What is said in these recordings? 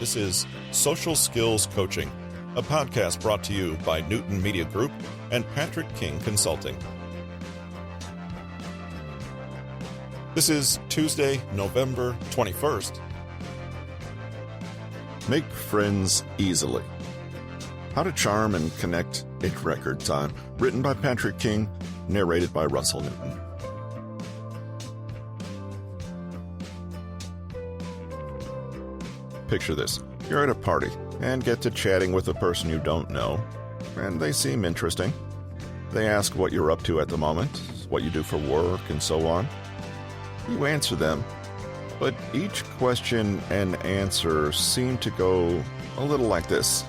This is Social Skills Coaching, a podcast brought to you by Newton Media Group and Patrick King Consulting. This is Tuesday, November 21st. Make friends easily. How to Charm and Connect in Record Time. Written by Patrick King, narrated by Russell Newton. Picture this. You're at a party and get to chatting with a person you don't know, and they seem interesting. They ask what you're up to at the moment, what you do for work, and so on. You answer them, but each question and answer seem to go a little like this.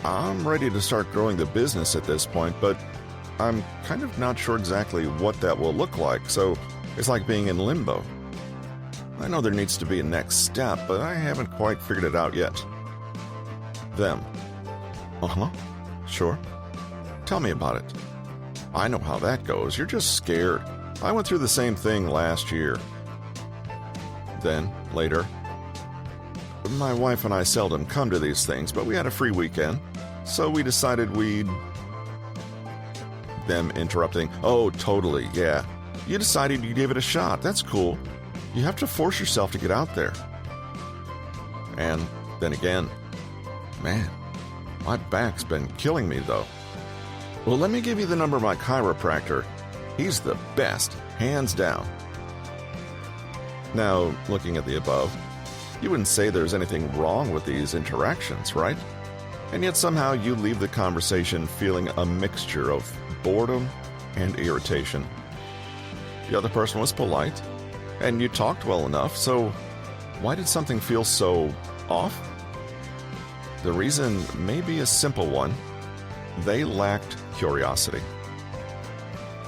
I'm ready to start growing the business at this point, but I'm kind of not sure exactly what that will look like, so it's like being in limbo. I know there needs to be a next step, but I haven't quite figured it out yet. Them. Sure. Tell me about it. I know how that goes. You're just scared. I went through the same thing last year. Then, later. My wife and I seldom come to these things, but we had a free weekend, so we decided we'd... Them interrupting. Oh, totally, yeah. You decided you gave it a shot. That's cool. You have to force yourself to get out there. And then again, man, my back's been killing me though. Well, let me give you the number of my chiropractor. He's the best, hands down. Now, looking at the above, you wouldn't say there's anything wrong with these interactions, right? And yet somehow you leave the conversation feeling a mixture of boredom and irritation. The other person was polite, and you talked well enough, so why did something feel so off? The reason may be a simple one. They lacked curiosity.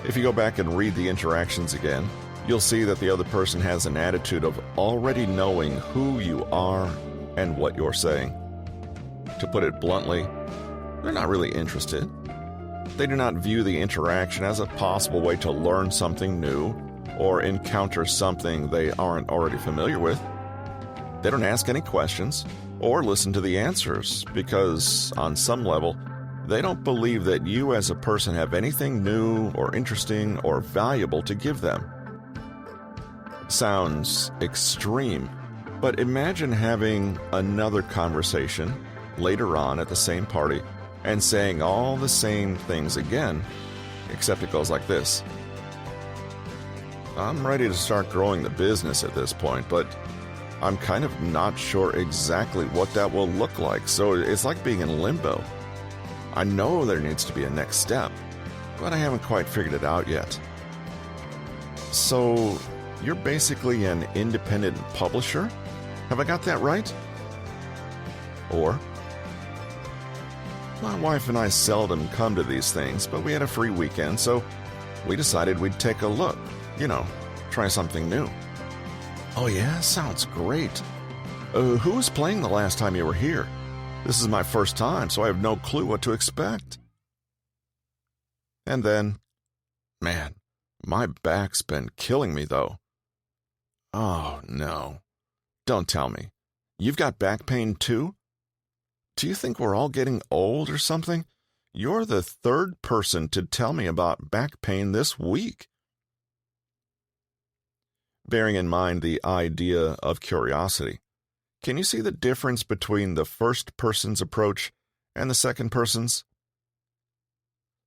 If you go back and read the interactions again, you'll see that the other person has an attitude of already knowing who you are and what you're saying. To put it bluntly, they're not really interested. They do not view the interaction as a possible way to learn something new or encounter something they aren't already familiar with. They don't ask any questions or listen to the answers because, on some level, they don't believe that you as a person have anything new or interesting or valuable to give them. Sounds extreme, but imagine having another conversation later on at the same party and saying all the same things again, except it goes like this. I'm ready to start growing the business at this point, but I'm kind of not sure exactly what that will look like, so it's like being in limbo. I know there needs to be a next step, but I haven't quite figured it out yet. So, you're basically an independent publisher? Have I got that right? Or, my wife and I seldom come to these things, but we had a free weekend, so we decided we'd take a look. Try something new. Oh yeah, sounds great. Who was playing the last time you were here? This is my first time, so I have no clue what to expect. And then, man, my back's been killing me though. Oh no. Don't tell me. You've got back pain too? Do you think we're all getting old or something? You're the third person to tell me about back pain this week. Bearing in mind the idea of curiosity, can you see the difference between the first person's approach and the second person's?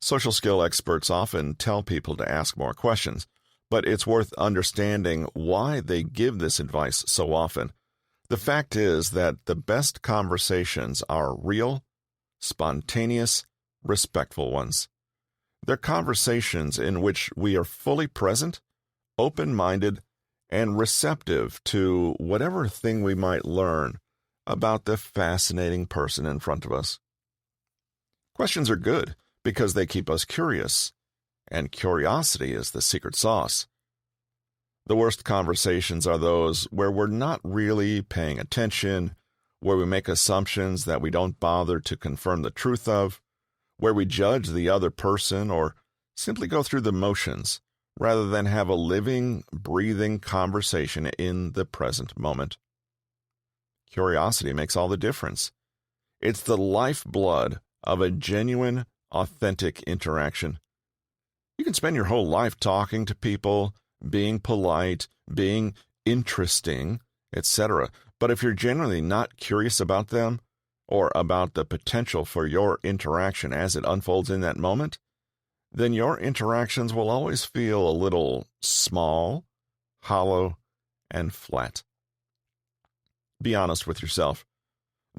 Social skill experts often tell people to ask more questions, but it's worth understanding why they give this advice so often. The fact is that the best conversations are real, spontaneous, respectful ones. They're conversations in which we are fully present, open-minded, and receptive to whatever thing we might learn about the fascinating person in front of us. Questions are good because they keep us curious, and curiosity is the secret sauce. The worst conversations are those where we're not really paying attention, where we make assumptions that we don't bother to confirm the truth of, where we judge the other person or simply go through the motions, rather than have a living, breathing conversation in the present moment. Curiosity makes all the difference. It's the lifeblood of a genuine, authentic interaction. You can spend your whole life talking to people, being polite, being interesting, etc. But if you're genuinely not curious about them, or about the potential for your interaction as it unfolds in that moment, then your interactions will always feel a little small, hollow, and flat. Be honest with yourself.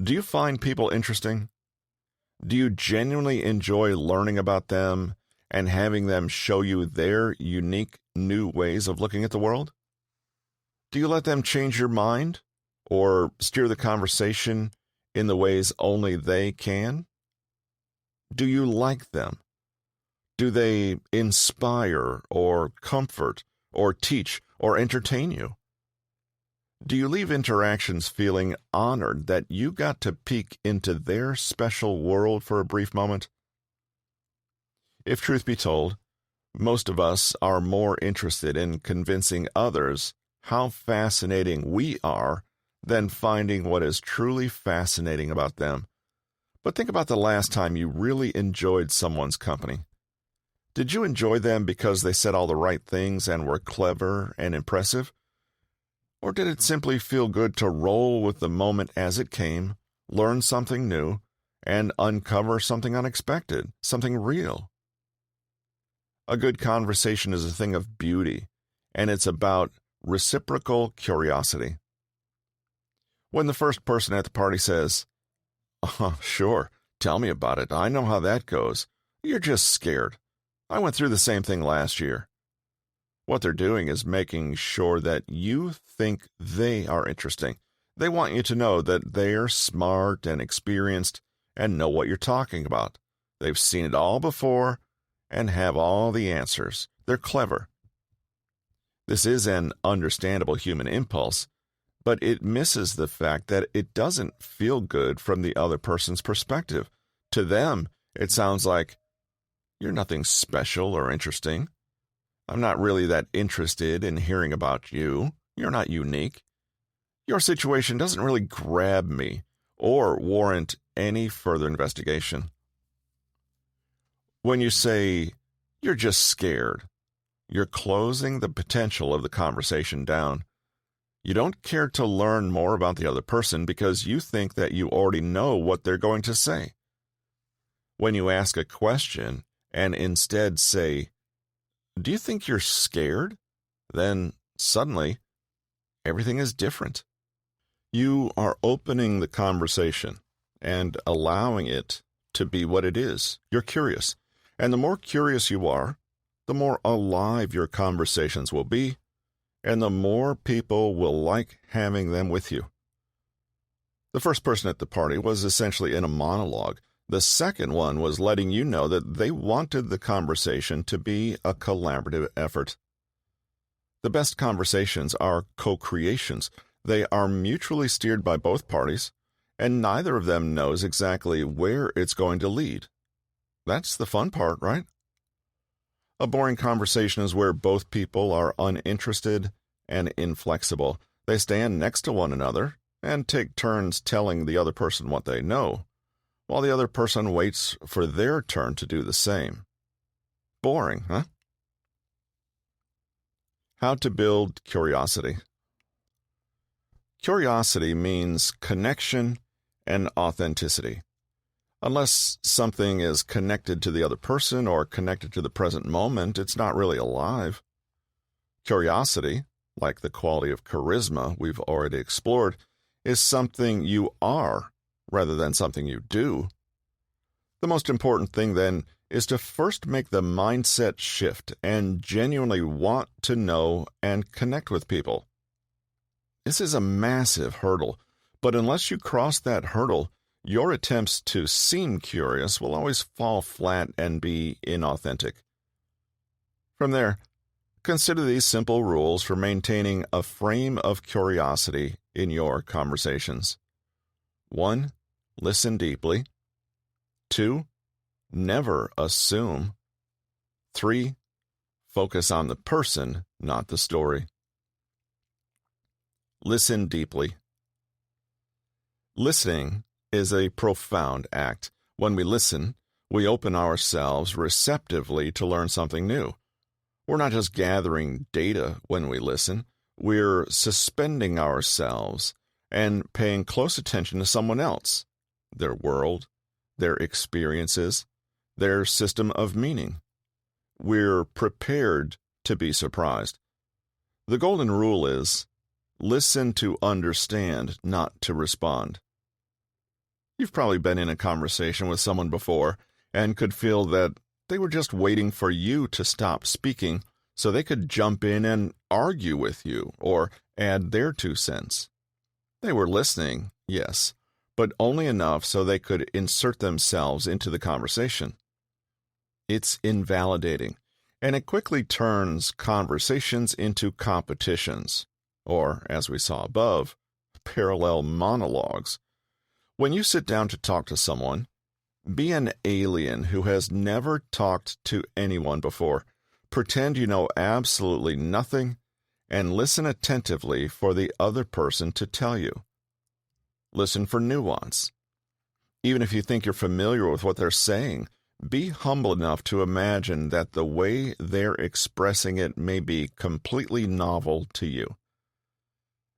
Do you find people interesting? Do you genuinely enjoy learning about them and having them show you their unique new ways of looking at the world? Do you let them change your mind or steer the conversation in the ways only they can? Do you like them? Do they inspire or comfort or teach or entertain you? Do you leave interactions feeling honored that you got to peek into their special world for a brief moment? If truth be told, most of us are more interested in convincing others how fascinating we are than finding what is truly fascinating about them. But think about the last time you really enjoyed someone's company. Did you enjoy them because they said all the right things and were clever and impressive? Or did it simply feel good to roll with the moment as it came, learn something new, and uncover something unexpected, something real? A good conversation is a thing of beauty, and it's about reciprocal curiosity. When the first person at the party says, "Oh, sure, tell me about it. I know how that goes. You're just scared. I went through the same thing last year." What they're doing is making sure that you think they are interesting. They want you to know that they're smart and experienced and know what you're talking about. They've seen it all before and have all the answers. They're clever. This is an understandable human impulse, but it misses the fact that it doesn't feel good from the other person's perspective. To them, it sounds like, "You're nothing special or interesting. I'm not really that interested in hearing about you. You're not unique. Your situation doesn't really grab me or warrant any further investigation." When you say, "You're just scared," you're closing the potential of the conversation down. You don't care to learn more about the other person because you think that you already know what they're going to say. When you ask a question and instead say, "Do you think you're scared?" then suddenly everything is different. You are opening the conversation and allowing it to be what it is. You're curious. And the more curious you are, the more alive your conversations will be, and the more people will like having them with you. The first person at the party was essentially in a monologue. The second one was letting you know that they wanted the conversation to be a collaborative effort. The best conversations are co-creations. They are mutually steered by both parties, and neither of them knows exactly where it's going to lead. That's the fun part, right? A boring conversation is where both people are uninterested and inflexible. They stand next to one another and take turns telling the other person what they know, while the other person waits for their turn to do the same. Boring, huh? How to build curiosity. Curiosity means connection and authenticity. Unless something is connected to the other person or connected to the present moment, it's not really alive. Curiosity, like the quality of charisma we've already explored, is something you are rather than something you do. The most important thing, then, is to first make the mindset shift and genuinely want to know and connect with people. This is a massive hurdle, but unless you cross that hurdle, your attempts to seem curious will always fall flat and be inauthentic. From there, consider these simple rules for maintaining a frame of curiosity in your conversations. 1. Listen deeply. 2. Never assume. 3. Focus on the person, not the story. Listen deeply. Listening is a profound act. When we listen, we open ourselves receptively to learn something new. We're not just gathering data when we listen, we're suspending ourselves and paying close attention to someone else, their world, their experiences, their system of meaning. We're prepared to be surprised. The golden rule is, listen to understand, not to respond. You've probably been in a conversation with someone before and could feel that they were just waiting for you to stop speaking so they could jump in and argue with you or add their 2 cents. They were listening, yes, but only enough so they could insert themselves into the conversation. It's invalidating, and it quickly turns conversations into competitions, or, as we saw above, parallel monologues. When you sit down to talk to someone, be an alien who has never talked to anyone before. Pretend you know absolutely nothing and listen attentively for the other person to tell you. Listen for nuance. Even if you think you're familiar with what they're saying, be humble enough to imagine that the way they're expressing it may be completely novel to you.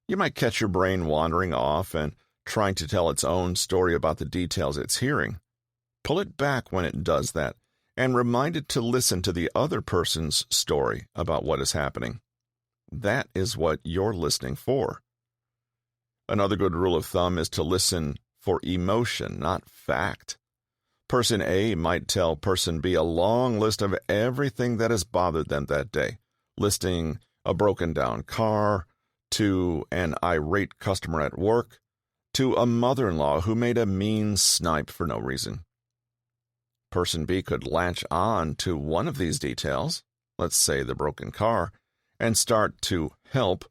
You might catch your brain wandering off and trying to tell its own story about the details it's hearing. Pull it back when it does that, and remind it to listen to the other person's story about what is happening. That is what you're listening for. Another good rule of thumb is to listen for emotion, not fact. Person A might tell Person B a long list of everything that has bothered them that day, listing a broken-down car, to an irate customer at work, to a mother-in-law who made a mean snipe for no reason. Person B could latch on to one of these details, let's say the broken car, and start to help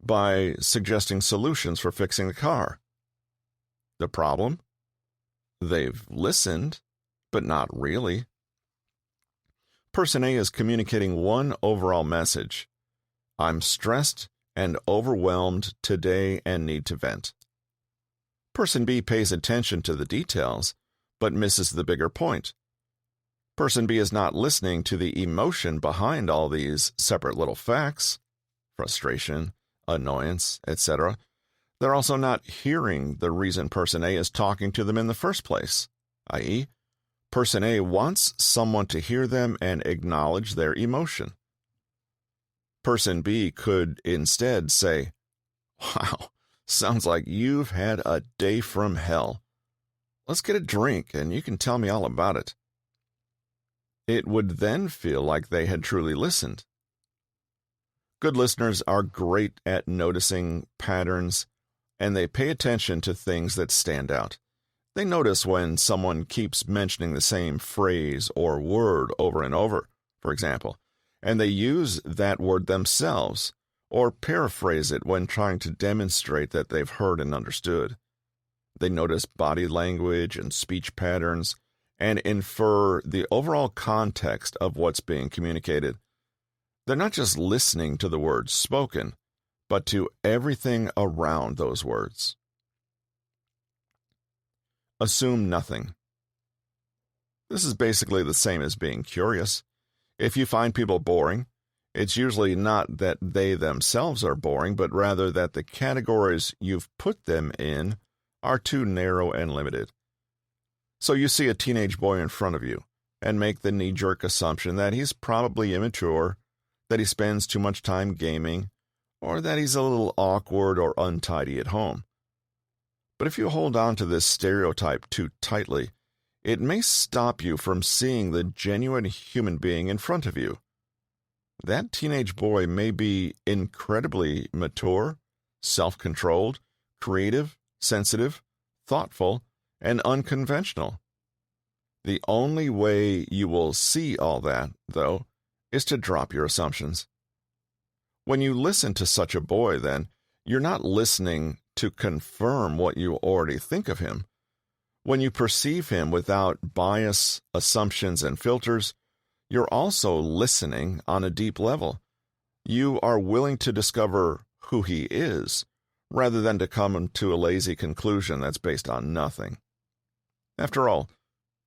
by suggesting solutions for fixing the car. The problem? They've listened, but not really. Person A is communicating one overall message. I'm stressed and overwhelmed today and need to vent. Person B pays attention to the details, but misses the bigger point. Person B is not listening to the emotion behind all these separate little facts, frustration, annoyance, etc. They're also not hearing the reason Person A is talking to them in the first place, i.e., Person A wants someone to hear them and acknowledge their emotion. Person B could instead say, "Wow, sounds like you've had a day from hell. Let's get a drink and you can tell me all about it." It would then feel like they had truly listened. Good listeners are great at noticing patterns, and they pay attention to things that stand out. They notice when someone keeps mentioning the same phrase or word over and over, for example, and they use that word themselves, or paraphrase it when trying to demonstrate that they've heard and understood. They notice body language and speech patterns, and infer the overall context of what's being communicated. They're not just listening to the words spoken, but to everything around those words. Assume nothing. This is basically the same as being curious. If you find people boring, it's usually not that they themselves are boring, but rather that the categories you've put them in are too narrow and limited. So you see a teenage boy in front of you and make the knee-jerk assumption that he's probably immature, that he spends too much time gaming, or that he's a little awkward or untidy at home. But if you hold on to this stereotype too tightly, it may stop you from seeing the genuine human being in front of you. That teenage boy may be incredibly mature, self-controlled, creative, sensitive, thoughtful, and unconventional. The only way you will see all that, though, is to drop your assumptions. When you listen to such a boy, then, you're not listening to confirm what you already think of him. When you perceive him without bias, assumptions, and filters, you're also listening on a deep level. You are willing to discover who he is, rather than to come to a lazy conclusion that's based on nothing. After all,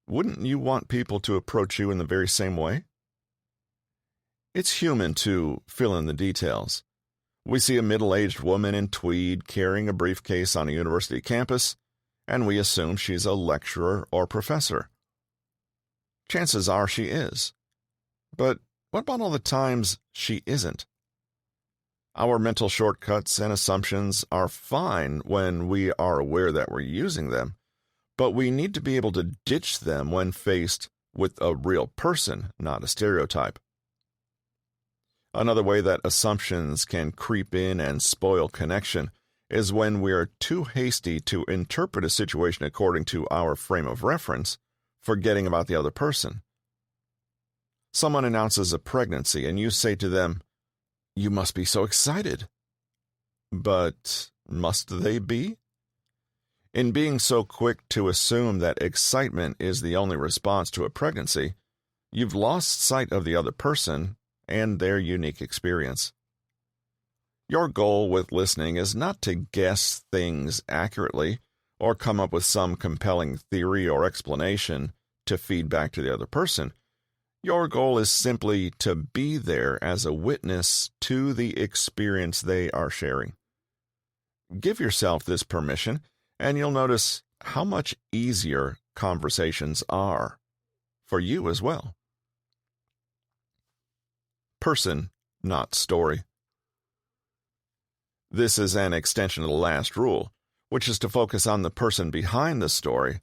wouldn't you want people to approach you in the very same way? It's human to fill in the details. We see a middle-aged woman in tweed carrying a briefcase on a university campus, and we assume she's a lecturer or professor. Chances are she is. But what about all the times she isn't? Our mental shortcuts and assumptions are fine when we are aware that we're using them, but we need to be able to ditch them when faced with a real person, not a stereotype. Another way that assumptions can creep in and spoil connection is when we are too hasty to interpret a situation according to our frame of reference, forgetting about the other person. Someone announces a pregnancy and you say to them, "You must be so excited." But must they be? In being so quick to assume that excitement is the only response to a pregnancy, you've lost sight of the other person and their unique experience. Your goal with listening is not to guess things accurately or come up with some compelling theory or explanation to feed back to the other person. Your goal is simply to be there as a witness to the experience they are sharing. Give yourself this permission, and you'll notice how much easier conversations are, for you as well. Person, not story. This is an extension of the last rule, which is to focus on the person behind the story,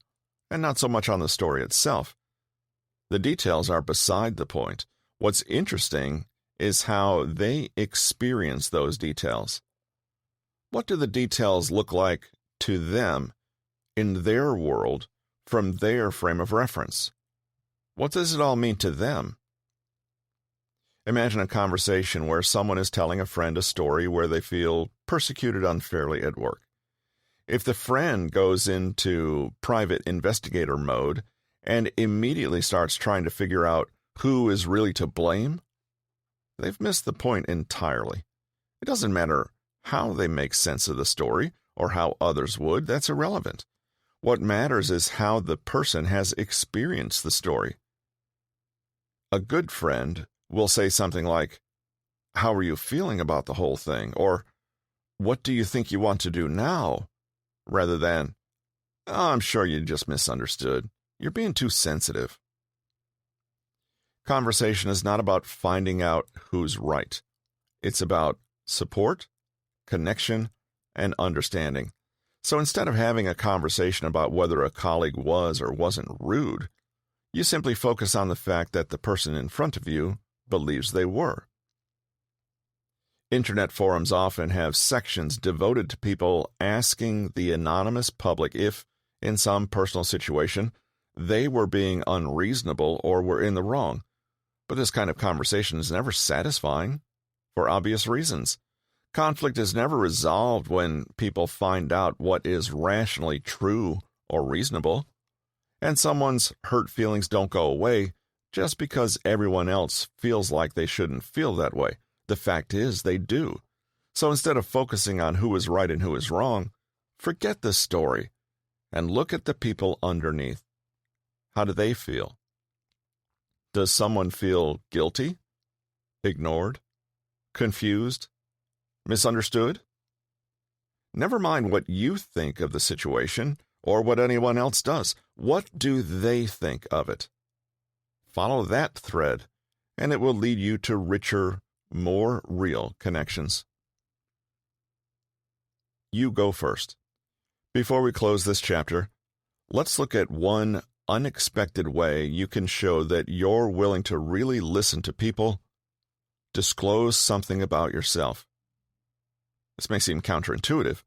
and not so much on the story itself. The details are beside the point. What's interesting is how they experience those details. What do the details look like to them in their world from their frame of reference? What does it all mean to them? Imagine a conversation where someone is telling a friend a story where they feel persecuted unfairly at work. If the friend goes into private investigator mode and immediately starts trying to figure out who is really to blame, they've missed the point entirely. It doesn't matter how they make sense of the story or how others would, that's irrelevant. What matters is how the person has experienced the story. A good friend will say something like, "How are you feeling about the whole thing?" Or, "What do you think you want to do now?" Rather than, "Oh, I'm sure you just misunderstood. You're being too sensitive." Conversation is not about finding out who's right. It's about support, connection, and understanding. So instead of having a conversation about whether a colleague was or wasn't rude, you simply focus on the fact that the person in front of you believes they were. Internet forums often have sections devoted to people asking the anonymous public if, in some personal situation, they were being unreasonable or were in the wrong. But this kind of conversation is never satisfying, for obvious reasons. Conflict is never resolved when people find out what is rationally true or reasonable, and someone's hurt feelings don't go away just because everyone else feels like they shouldn't feel that way. The fact is, they do. So instead of focusing on who is right and who is wrong, forget the story and look at the people underneath. How do they feel? Does someone feel guilty, ignored, confused, misunderstood? Never mind what you think of the situation or what anyone else does. What do they think of it? Follow that thread, and it will lead you to richer, more real connections. You go first. Before we close this chapter, let's look at one unexpected way you can show that you're willing to really listen to people. Disclose something about yourself. This may seem counterintuitive,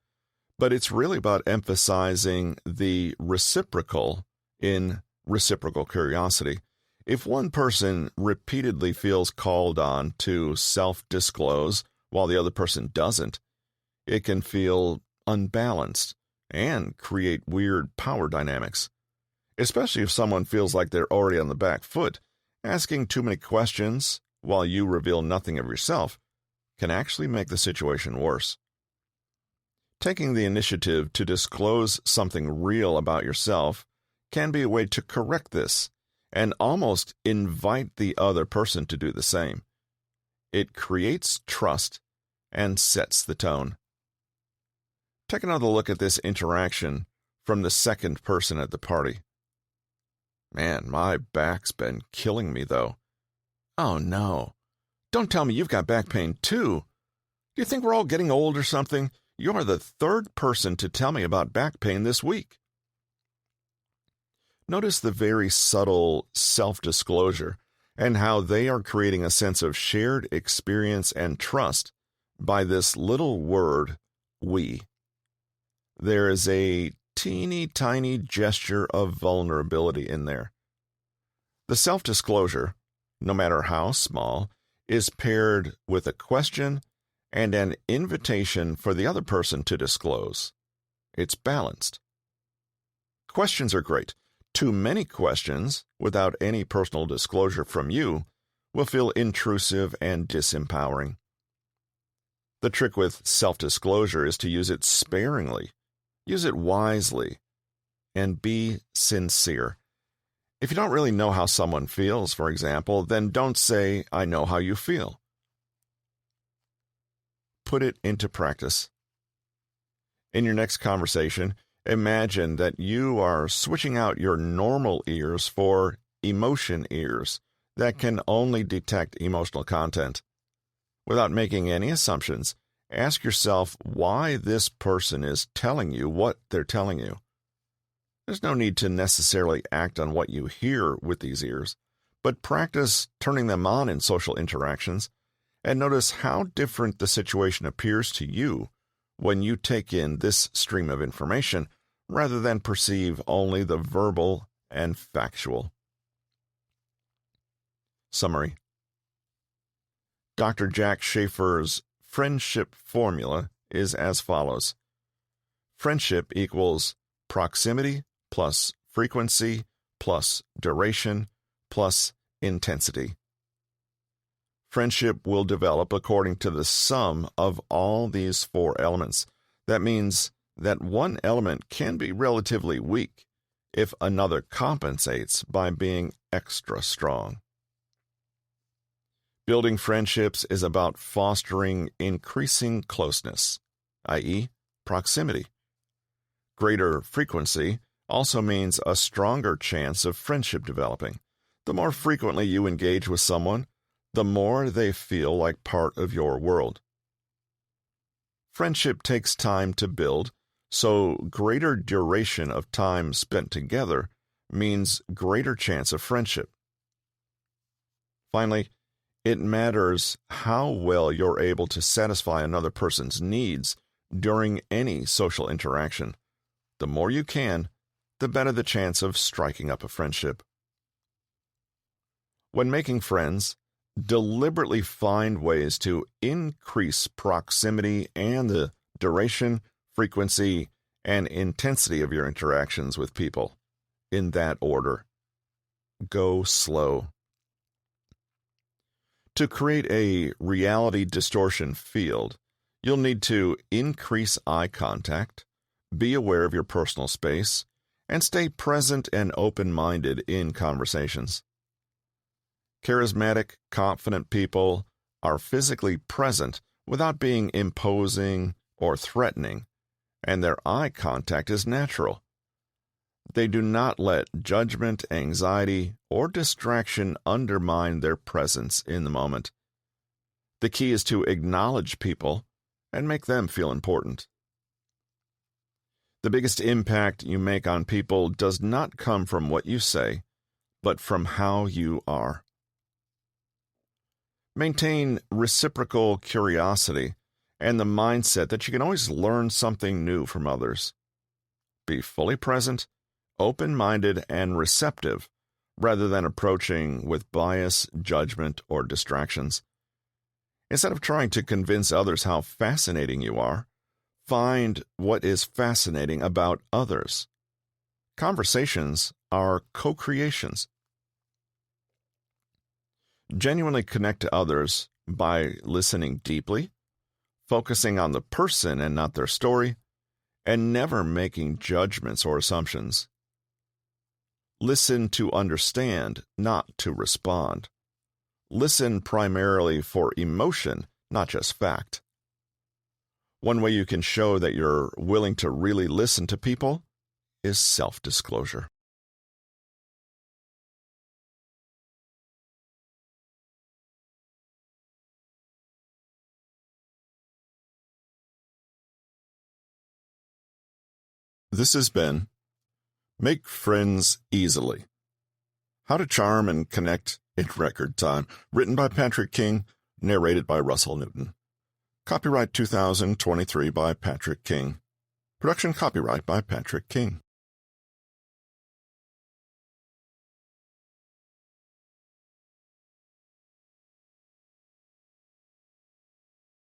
but it's really about emphasizing the reciprocal in reciprocal curiosity. If one person repeatedly feels called on to self-disclose while the other person doesn't, it can feel unbalanced and create weird power dynamics. Especially if someone feels like they're already on the back foot, asking too many questions while you reveal nothing of yourself can actually make the situation worse. Taking the initiative to disclose something real about yourself can be a way to correct this and almost invite the other person to do the same. It creates trust and sets the tone. Take another look at this interaction from the second person at the party. Man, my back's been killing me, though. Oh, no. Don't tell me you've got back pain, too. Do you think we're all getting old or something? You're the third person to tell me about back pain this week. Notice the very subtle self-disclosure and how they are creating a sense of shared experience and trust by this little word, we. There is a teeny tiny gesture of vulnerability in there. The self-disclosure, no matter how small, is paired with a question and an invitation for the other person to disclose. It's balanced. Questions are great. Too many questions, without any personal disclosure from you, will feel intrusive and disempowering. The trick with self-disclosure is to use it sparingly, use it wisely, and be sincere. If you don't really know how someone feels, for example, then don't say, "I know how you feel." Put it into practice. In your next conversation, imagine that you are switching out your normal ears for emotion ears that can only detect emotional content. Without making any assumptions, ask yourself why this person is telling you what they're telling you. There's no need to necessarily act on what you hear with these ears, but practice turning them on in social interactions and notice how different the situation appears to you when you take in this stream of information rather than perceive only the verbal and factual. Summary. Dr. Jack Schaefer's friendship formula is as follows. Friendship equals proximity plus frequency plus duration plus intensity. Friendship will develop according to the sum of all these four elements. That means that one element can be relatively weak if another compensates by being extra strong. Building friendships is about fostering increasing closeness, i.e., proximity. Greater frequency also means a stronger chance of friendship developing. The more frequently you engage with someone, the more they feel like part of your world. Friendship takes time to build, so greater duration of time spent together means greater chance of friendship. Finally, it matters how well you're able to satisfy another person's needs during any social interaction. The more you can, the better the chance of striking up a friendship. When making friends, deliberately find ways to increase proximity and the duration, frequency, and intensity of your interactions with people. In that order. Go slow. To create a reality distortion field, you'll need to increase eye contact, be aware of your personal space, and stay present and open-minded in conversations. Charismatic, confident people are physically present without being imposing or threatening, and their eye contact is natural. They do not let judgment, anxiety, or distraction undermine their presence in the moment. The key is to acknowledge people and make them feel important. The biggest impact you make on people does not come from what you say, but from how you are. Maintain reciprocal curiosity and the mindset that you can always learn something new from others. Be fully present, open-minded, and receptive, rather than approaching with bias, judgment, or distractions. Instead of trying to convince others how fascinating you are, find what is fascinating about others. Conversations are co-creations. Genuinely connect to others by listening deeply, focusing on the person and not their story, and never making judgments or assumptions. Listen to understand, not to respond. Listen primarily for emotion, not just fact. One way you can show that you're willing to really listen to people is self-disclosure. This has been Make Friends Easily: How to Charm and Connect in Record Time, written by Patrick King, narrated by Russell Newton. Copyright 2023 by Patrick King. Production copyright by Patrick King.